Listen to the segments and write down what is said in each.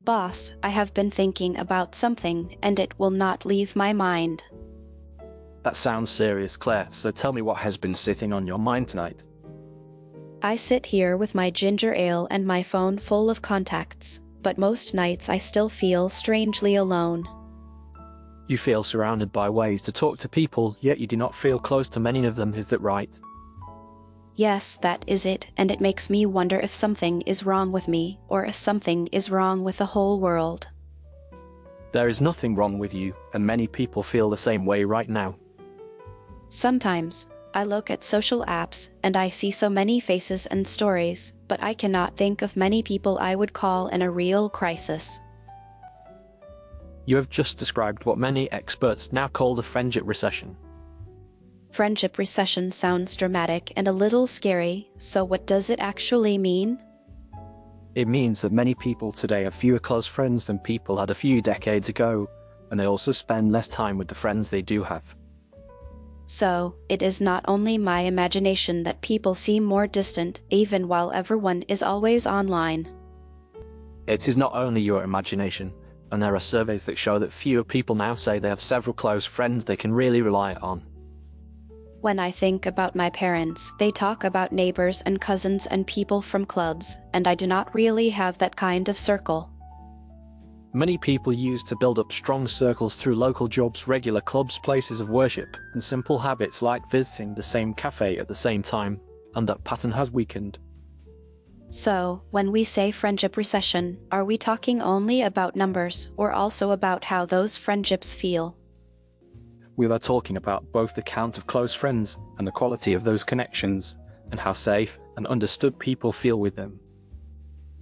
Boss, I have been thinking about something, and it will not leave my mind. That sounds serious, Claire, so tell me what has been sitting on your mind tonight. I sit here with my ginger ale and my phone full of contacts, but most nights I still feel strangely alone. You feel surrounded by ways to talk to people, yet you do not feel close to many of them, is that right? Yes, that is it, and it makes me wonder if something is wrong with me, or if something is wrong with the whole world. There is nothing wrong with you, and many people feel the same way right now. Sometimes, I look at social apps, and I see so many faces and stories, but I cannot think of many people I would call in a real crisis. You have just described what many experts now call the friendship recession. Friendship recession sounds dramatic and a little scary, so what does it actually mean? It means that many people today have fewer close friends than people had a few decades ago, and they also spend less time with the friends they do have. So, it is not only my imagination that people seem more distant, even while everyone is always online. It is not only your imagination, and there are surveys that show that fewer people now say they have several close friends they can really rely on. When I think about my parents, they talk about neighbors and cousins and people from clubs, and I do not really have that kind of circle. Many people used to build up strong circles through local jobs, regular clubs, places of worship, and simple habits like visiting the same cafe at the same time, and that pattern has weakened. So, when we say friendship recession, are we talking only about numbers, or also about how those friendships feel? We are talking about both the count of close friends and the quality of those connections, and how safe and understood people feel with them.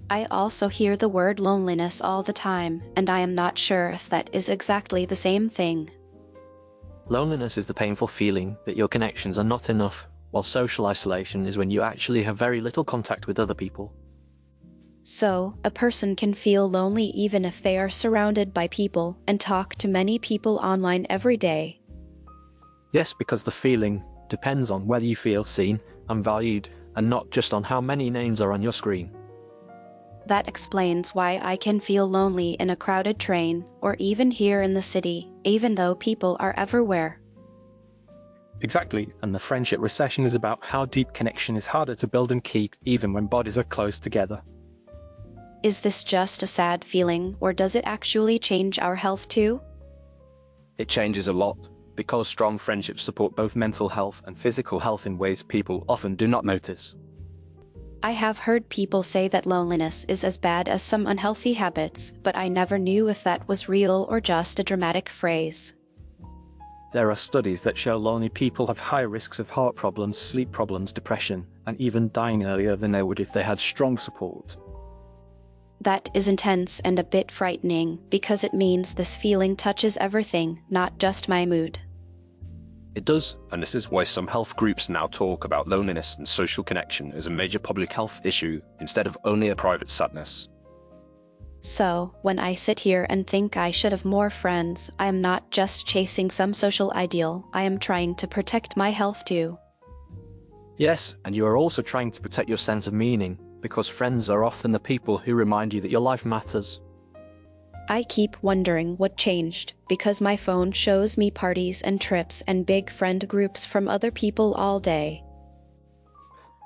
I also hear the word loneliness all the time, and I am not sure if that is exactly the same thing. Loneliness is the painful feeling that your connections are not enough, while social isolation is when you actually have very little contact with other people. So, a person can feel lonely even if they are surrounded by people and talk to many people online every day. Yes, because the feeling depends on whether you feel seen and valued, and not just on how many names are on your screen. That explains why I can feel lonely in a crowded train, or even here in the city, even though people are everywhere. Exactly, and the friendship recession is about how deep connection is harder to build and keep, even when bodies are close together. Is this just a sad feeling, or does it actually change our health too? It changes a lot, because strong friendships support both mental health and physical health in ways people often do not notice. I have heard people say that loneliness is as bad as some unhealthy habits, but I never knew if that was real or just a dramatic phrase. There are studies that show lonely people have higher risks of heart problems, sleep problems, depression, and even dying earlier than they would if they had strong support. That is intense and a bit frightening, because it means this feeling touches everything, not just my mood. It does, and this is why some health groups now talk about loneliness and social connection as a major public health issue instead of only a private sadness. So, when I sit here and think I should have more friends, I am not just chasing some social ideal, I am trying to protect my health too. Yes, and you are also trying to protect your sense of meaning, because friends are often the people who remind you that your life matters. I keep wondering what changed, because my phone shows me parties and trips and big friend groups from other people all day.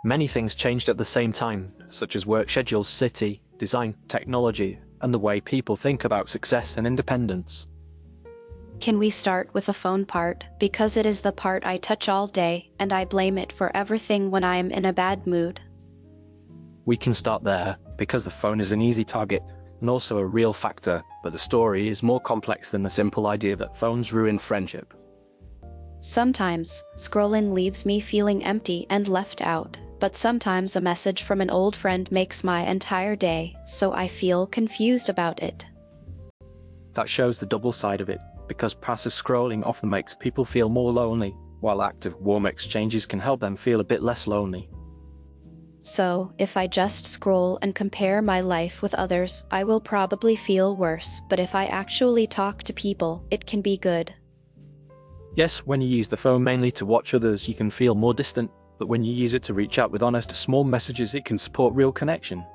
Many things changed at the same time, such as work schedules, city, design, technology, and the way people think about success and independence. Can we start with the phone part, because it is the part I touch all day, and I blame it for everything when I am in a bad mood? We can start there, because the phone is an easy target, and also a real factor, but the story is more complex than the simple idea that phones ruin friendship. Sometimes, scrolling leaves me feeling empty and left out, but sometimes a message from an old friend makes my entire day, so I feel confused about it. That shows the double side of it, because passive scrolling often makes people feel more lonely, while active, warm exchanges can help them feel a bit less lonely. So, if I just scroll and compare my life with others, I will probably feel worse, but if I actually talk to people, it can be good. Yes, when you use the phone mainly to watch others, you can feel more distant, but when you use it to reach out with honest, small messages, it can support real connection.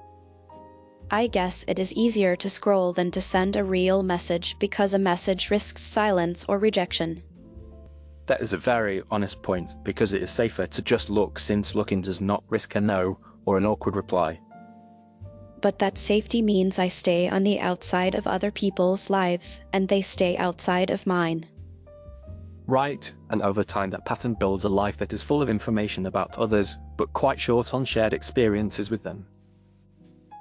I guess it is easier to scroll than to send a real message because a message risks silence or rejection. That is a very honest point, because it is safer to just look, since looking does not risk a no or an awkward reply. But that safety means I stay on the outside of other people's lives, and they stay outside of mine. Right, and over time that pattern builds a life that is full of information about others, but quite short on shared experiences with them.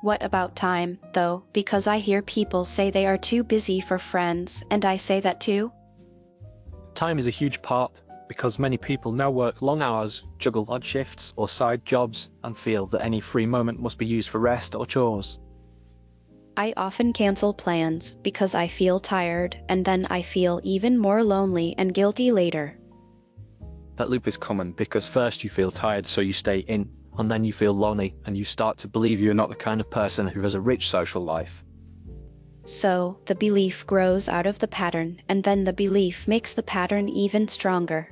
What about time, though, because I hear people say they are too busy for friends, and I say that too? Time is a huge part, because many people now work long hours, juggle odd shifts or side jobs, and feel that any free moment must be used for rest or chores. I often cancel plans because I feel tired, and then I feel even more lonely and guilty later. That loop is common because first you feel tired, so you stay in, and then you feel lonely and you start to believe you're not the kind of person who has a rich social life. So, the belief grows out of the pattern, and then the belief makes the pattern even stronger.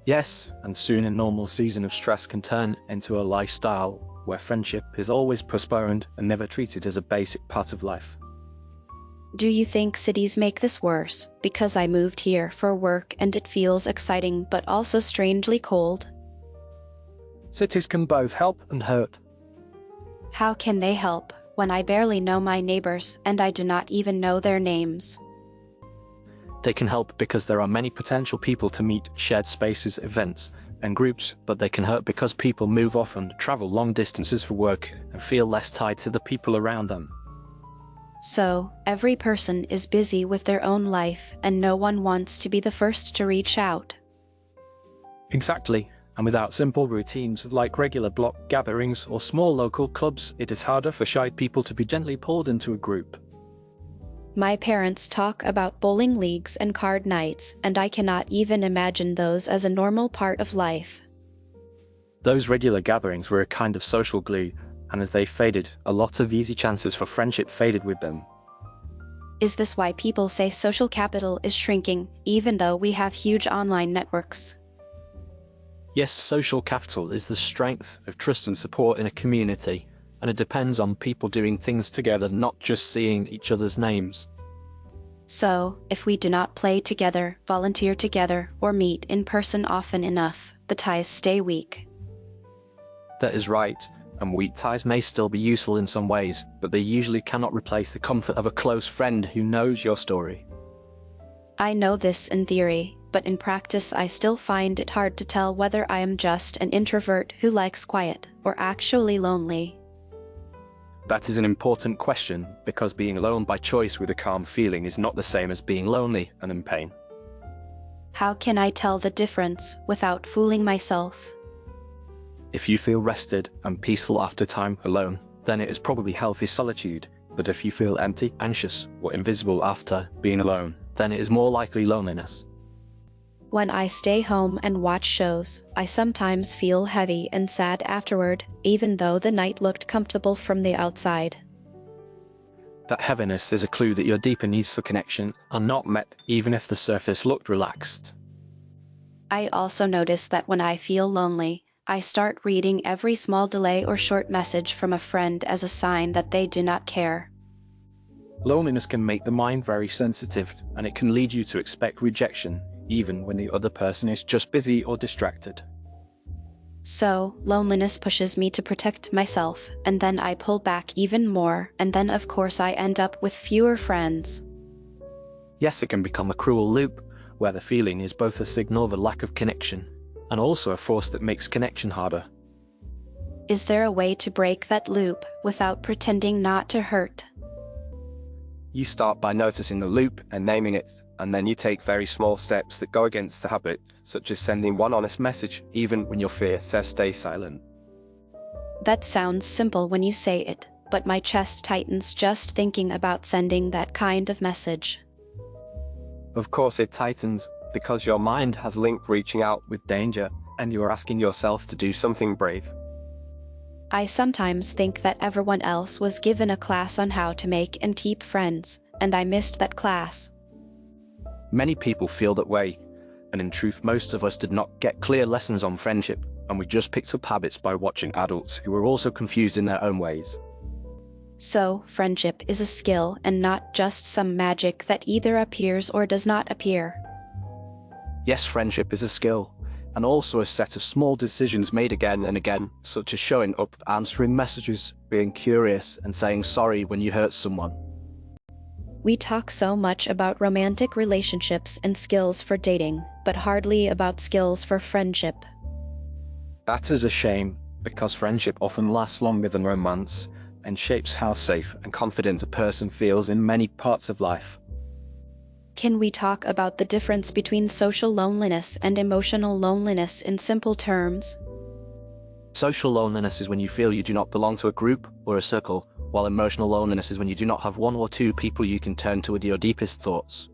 Yes, and soon a normal season of stress can turn into a lifestyle where friendship is always postponed and never treated as a basic part of life. Do you think cities make this worse? Because I moved here for work and it feels exciting but also strangely cold. Cities can both help and hurt. How can they help when I barely know my neighbors and I do not even know their names? They can help because there are many potential people to meet, shared spaces, events, and groups, but they can hurt because people move often, travel long distances for work, and feel less tied to the people around them. So, every person is busy with their own life, and no one wants to be the first to reach out. Exactly, and without simple routines like regular block gatherings or small local clubs, it is harder for shy people to be gently pulled into a group. My parents talk about bowling leagues and card nights, and I cannot even imagine those as a normal part of life. Those regular gatherings were a kind of social glue, and as they faded, a lot of easy chances for friendship faded with them. Is this why people say social capital is shrinking, even though we have huge online networks? Yes, social capital is the strength of trust and support in a community, and it depends on people doing things together, not just seeing each other's names. So, if we do not play together, volunteer together, or meet in person often enough, the ties stay weak. That is right, and weak ties may still be useful in some ways, but they usually cannot replace the comfort of a close friend who knows your story. I know this in theory, but in practice I still find it hard to tell whether I am just an introvert who likes quiet, or actually lonely. That is an important question, because being alone by choice with a calm feeling is not the same as being lonely and in pain. How can I tell the difference without fooling myself? If you feel rested and peaceful after time alone, then it is probably healthy solitude, but if you feel empty, anxious, or invisible after being alone, then it is more likely loneliness. When I stay home and watch shows, I sometimes feel heavy and sad afterward, even though the night looked comfortable from the outside. That heaviness is a clue that your deeper needs for connection are not met, even if the surface looked relaxed. I also notice that when I feel lonely, I start reading every small delay or short message from a friend as a sign that they do not care. Loneliness can make the mind very sensitive, and it can lead you to expect rejection, even when the other person is just busy or distracted. So, loneliness pushes me to protect myself, and then I pull back even more, and then of course I end up with fewer friends. Yes, it can become a cruel loop, where the feeling is both a signal of a lack of connection, and also a force that makes connection harder. Is there a way to break that loop without pretending not to hurt? You start by noticing the loop and naming it, and then you take very small steps that go against the habit, such as sending one honest message, even when your fear says stay silent. That sounds simple when you say it, but my chest tightens just thinking about sending that kind of message. Of course it tightens, because your mind has linked reaching out with danger, and you are asking yourself to do something brave. I sometimes think that everyone else was given a class on how to make and keep friends, and I missed that class. Many people feel that way, and in truth most of us did not get clear lessons on friendship, and we just picked up habits by watching adults who were also confused in their own ways. So, friendship is a skill and not just some magic that either appears or does not appear. Yes, friendship is a skill, and also a set of small decisions made again and again, such as showing up, answering messages, being curious, and saying sorry when you hurt someone. We talk so much about romantic relationships and skills for dating, but hardly about skills for friendship. That is a shame, because friendship often lasts longer than romance, and shapes how safe and confident a person feels in many parts of life. Can we talk about the difference between social loneliness and emotional loneliness in simple terms? Social loneliness is when you feel you do not belong to a group or a circle, while emotional loneliness is when you do not have one or two people you can turn to with your deepest thoughts.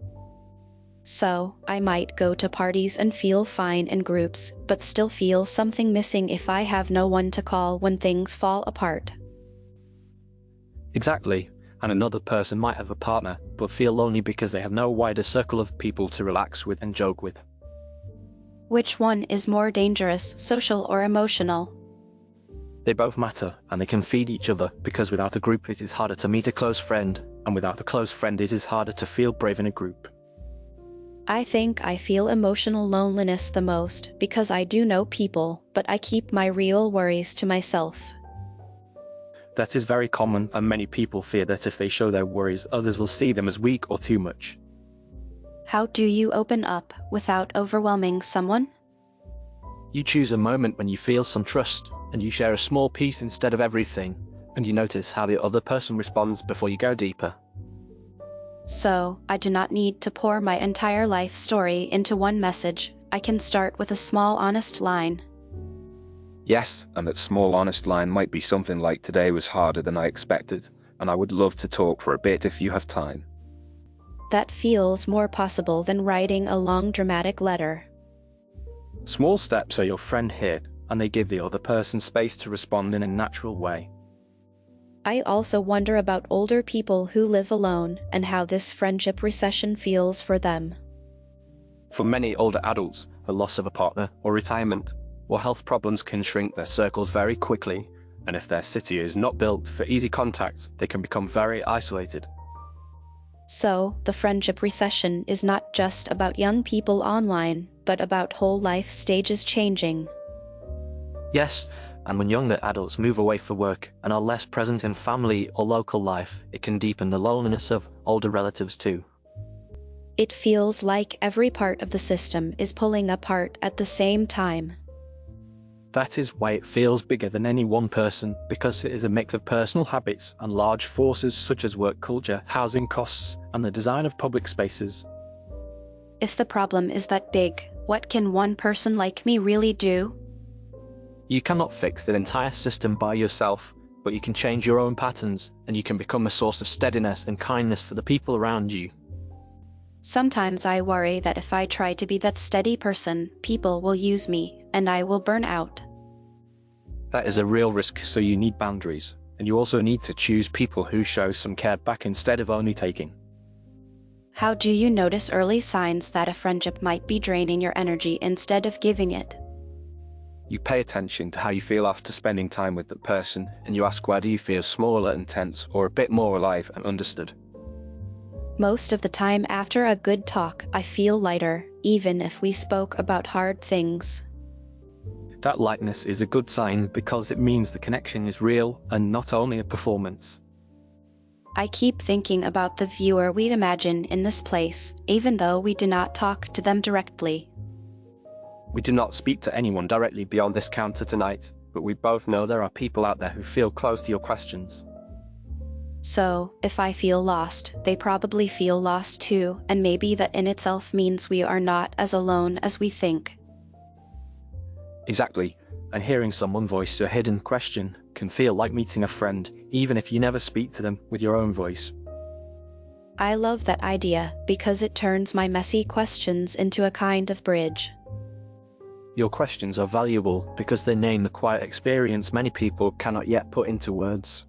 So, I might go to parties and feel fine in groups, but still feel something missing if I have no one to call when things fall apart. Exactly, and another person might have a partner, but feel lonely because they have no wider circle of people to relax with and joke with. Which one is more dangerous, social or emotional? They both matter, and they can feed each other, because without a group it is harder to meet a close friend, and without a close friend it is harder to feel brave in a group. I think I feel emotional loneliness the most, because I do know people, but I keep my real worries to myself. That is very common, and many people fear that if they show their worries, others will see them as weak or too much. How do you open up without overwhelming someone? You choose a moment when you feel some trust, and you share a small piece instead of everything, and you notice how the other person responds before you go deeper. So, I do not need to pour my entire life story into one message. I can start with a small honest line. Yes, and that small honest line might be something like, "Today was harder than I expected, and I would love to talk for a bit if you have time." That feels more possible than writing a long dramatic letter. Small steps are your friend here, and they give the other person space to respond in a natural way. I also wonder about older people who live alone and how this friendship recession feels for them. For many older adults, the loss of a partner or retirement or health problems can shrink their circles very quickly, and if their city is not built for easy contact, they can become very isolated. So, the friendship recession is not just about young people online, but about whole life stages changing. Yes, and when younger adults move away for work and are less present in family or local life, it can deepen the loneliness of older relatives too. It feels like every part of the system is pulling apart at the same time. That is why it feels bigger than any one person, because it is a mix of personal habits and large forces such as work culture, housing costs, and the design of public spaces. If the problem is that big, what can one person like me really do? You cannot fix the entire system by yourself, but you can change your own patterns, and you can become a source of steadiness and kindness for the people around you. Sometimes I worry that if I try to be that steady person, people will use me, and I will burn out. That is a real risk, so you need boundaries, and you also need to choose people who show some care back instead of only taking. How do you notice early signs that a friendship might be draining your energy instead of giving it? You pay attention to how you feel after spending time with that person, and you ask, whether you feel smaller and tense or a bit more alive and understood. Most of the time after a good talk, I feel lighter, even if we spoke about hard things. That lightness is a good sign because it means the connection is real and not only a performance. I keep thinking about the viewer we imagine in this place, even though we do not talk to them directly. We do not speak to anyone directly beyond this counter tonight, but we both know there are people out there who feel close to your questions. So, if I feel lost, they probably feel lost too, and maybe that in itself means we are not as alone as we think. Exactly, and hearing someone voice your hidden question can feel like meeting a friend, even if you never speak to them with your own voice. I love that idea, because it turns my messy questions into a kind of bridge. Your questions are valuable because they name the quiet experience many people cannot yet put into words.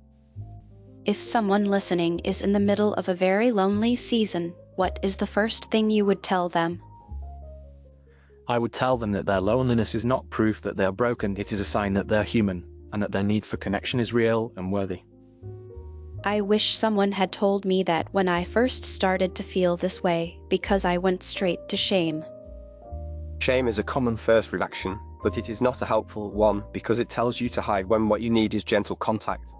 If someone listening is in the middle of a very lonely season, what is the first thing you would tell them? I would tell them that their loneliness is not proof that they are broken, it is a sign that they're human, and that their need for connection is real and worthy. I wish someone had told me that when I first started to feel this way, because I went straight to shame. Shame is a common first reaction, but it is not a helpful one because it tells you to hide when what you need is gentle contact.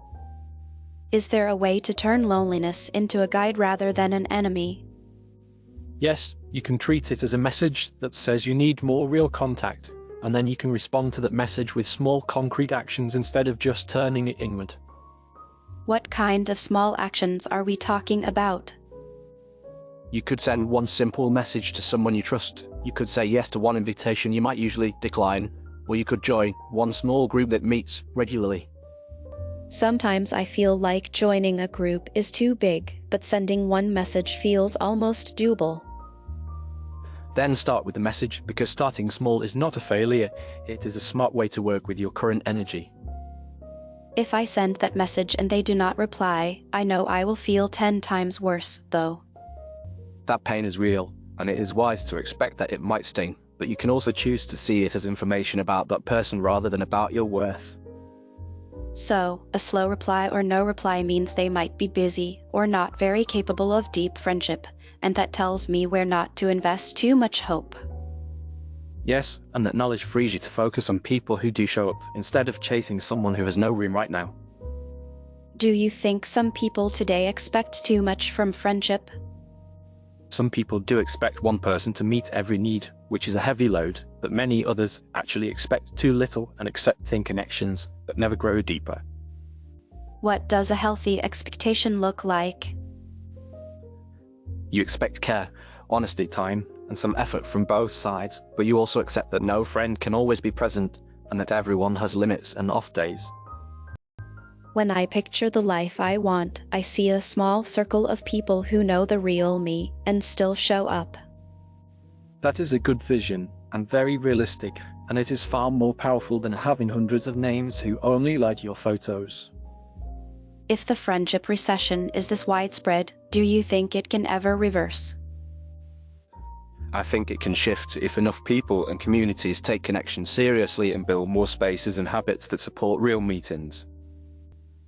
Is there a way to turn loneliness into a guide rather than an enemy? Yes, you can treat it as a message that says you need more real contact, and then you can respond to that message with small concrete actions instead of just turning it inward. What kind of small actions are we talking about? You could send one simple message to someone you trust. You could say yes to one invitation you might usually decline, or you could join one small group that meets regularly. Sometimes I feel like joining a group is too big, but sending one message feels almost doable. Then start with the message, because starting small is not a failure, it is a smart way to work with your current energy. If I send that message and they do not reply, I know I will feel 10 times worse, though. That pain is real, and it is wise to expect that it might sting, but you can also choose to see it as information about that person rather than about your worth. So, a slow reply or no reply means they might be busy or not very capable of deep friendship, and that tells me where not to invest too much hope. Yes, and that knowledge frees you to focus on people who do show up, instead of chasing someone who has no room right now. Do you think some people today expect too much from friendship? Some people do expect one person to meet every need, which is a heavy load, but many others actually expect too little and accept thin connections that never grow deeper. What does a healthy expectation look like? You expect care, honesty, time, and some effort from both sides, but you also accept that no friend can always be present, and that everyone has limits and off days. When I picture the life I want, I see a small circle of people who know the real me and still show up. That is a good vision, and very realistic, and it is far more powerful than having hundreds of names who only like your photos. If the friendship recession is this widespread, do you think it can ever reverse? I think it can shift if enough people and communities take connection seriously and build more spaces and habits that support real meetings.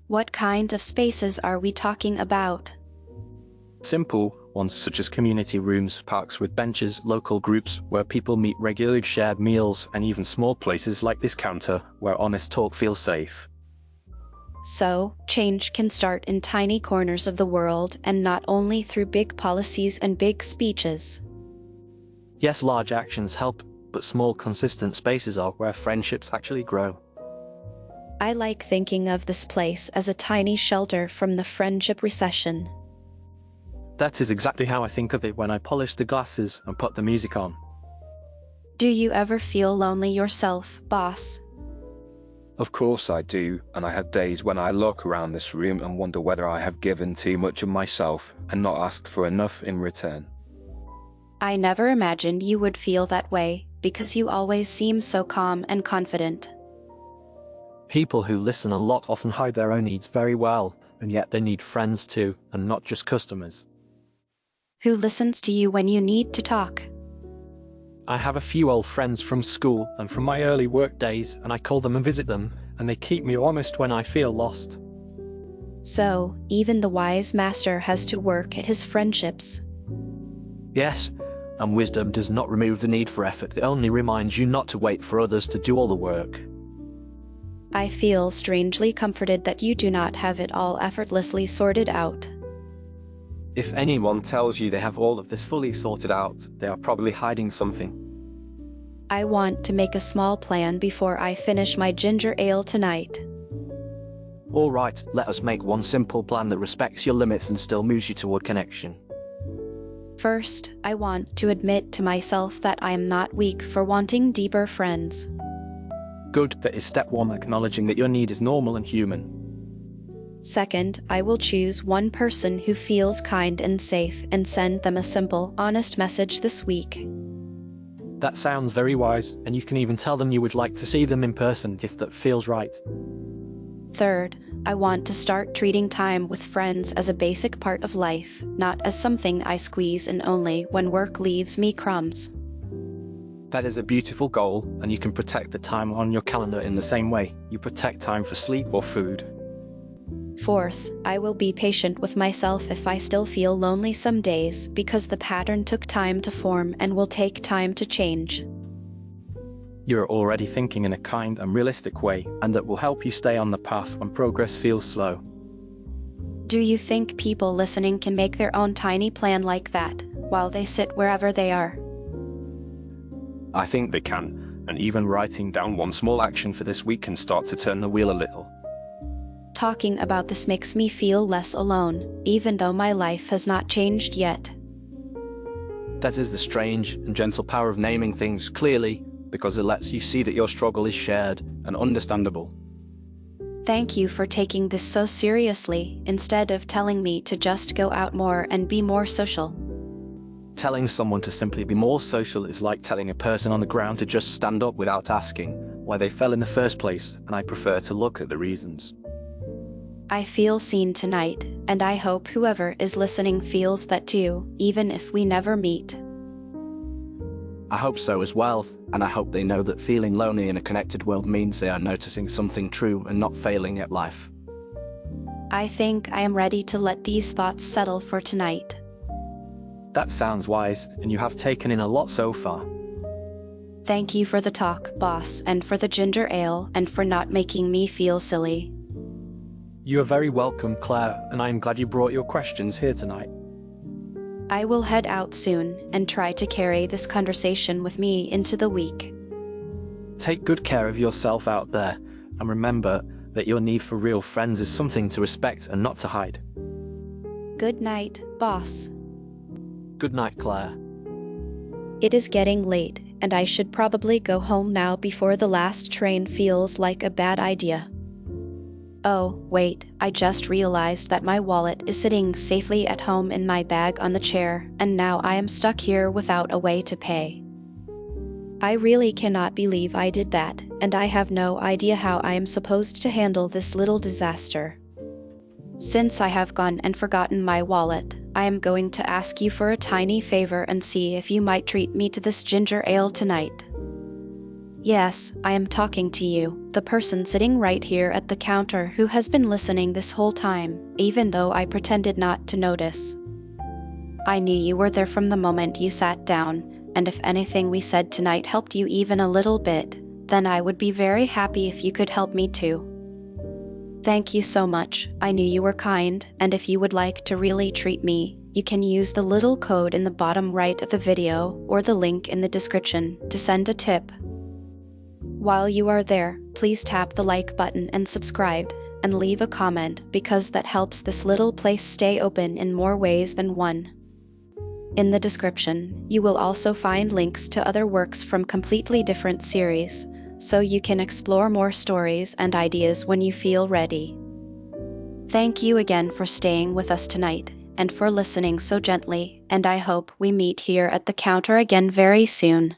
What kind of spaces are we talking about? Simple ones such as community rooms, parks with benches, local groups where people meet regularly, shared meals, and even small places like this counter where honest talk feels safe. So, change can start in tiny corners of the world and not only through big policies and big speeches. Yes, large actions help, but small consistent spaces are where friendships actually grow. I like thinking of this place as a tiny shelter from the friendship recession. That is exactly how I think of it when I polish the glasses and put the music on. Do you ever feel lonely yourself, boss? Of course I do, and I have days when I look around this room and wonder whether I have given too much of myself and not asked for enough in return. I never imagined you would feel that way, because you always seem so calm and confident. People who listen a lot often hide their own needs very well, and yet they need friends too, and not just customers. Who listens to you when you need to talk? I have a few old friends from school and from my early work days, and I call them and visit them, and they keep me honest when I feel lost. So, even the wise master has to work at his friendships. Yes, and wisdom does not remove the need for effort, it only reminds you not to wait for others to do all the work. I feel strangely comforted that you do not have it all effortlessly sorted out. If anyone tells you they have all of this fully sorted out, they are probably hiding something. I want to make a small plan before I finish my ginger ale tonight. All right, let us make one simple plan that respects your limits and still moves you toward connection. First, I want to admit to myself that I am not weak for wanting deeper friends. Good, that is step one, acknowledging that your need is normal and human. Second, I will choose one person who feels kind and safe and send them a simple, honest message this week. That sounds very wise, and you can even tell them you would like to see them in person if that feels right. Third, I want to start treating time with friends as a basic part of life, not as something I squeeze in only when work leaves me crumbs. That is a beautiful goal, and you can protect the time on your calendar in the same way you protect time for sleep or food. Fourth, I will be patient with myself if I still feel lonely some days, because the pattern took time to form and will take time to change. You're already thinking in a kind and realistic way, and that will help you stay on the path when progress feels slow. Do you think people listening can make their own tiny plan like that, while they sit wherever they are? I think they can, and even writing down one small action for this week can start to turn the wheel a little. Talking about this makes me feel less alone, even though my life has not changed yet. That is the strange and gentle power of naming things clearly, because it lets you see that your struggle is shared and understandable. Thank you for taking this so seriously, instead of telling me to just go out more and be more social. Telling someone to simply be more social is like telling a person on the ground to just stand up without asking why they fell in the first place, and I prefer to look at the reasons. I feel seen tonight, and I hope whoever is listening feels that too, even if we never meet. I hope so as well, and I hope they know that feeling lonely in a connected world means they are noticing something true and not failing at life. I think I am ready to let these thoughts settle for tonight. That sounds wise, and you have taken in a lot so far. Thank you for the talk, boss, and for the ginger ale, and for not making me feel silly. You are very welcome, Claire, and I am glad you brought your questions here tonight. I will head out soon, and try to carry this conversation with me into the week. Take good care of yourself out there, and remember that your need for real friends is something to respect and not to hide. Good night, boss. Good night, Claire. It is getting late, and I should probably go home now before the last train feels like a bad idea. Oh, wait, I just realized that my wallet is sitting safely at home in my bag on the chair, and now I am stuck here without a way to pay. I really cannot believe I did that, and I have no idea how I am supposed to handle this little disaster. Since I have gone and forgotten my wallet, I am going to ask you for a tiny favor and see if you might treat me to this ginger ale tonight. Yes, I am talking to you, the person sitting right here at the counter who has been listening this whole time, even though I pretended not to notice. I knew you were there from the moment you sat down, and if anything we said tonight helped you even a little bit, then I would be very happy if you could help me too. Thank you so much. I knew you were kind, and if you would like to really treat me, you can use the little code in the bottom right of the video or the link in the description to send a tip. While you are there, please tap the like button and subscribe, and leave a comment because that helps this little place stay open in more ways than one. In the description, you will also find links to other works from completely different series, so you can explore more stories and ideas when you feel ready. Thank you again for staying with us tonight, and for listening so gently, and I hope we meet here at the counter again very soon.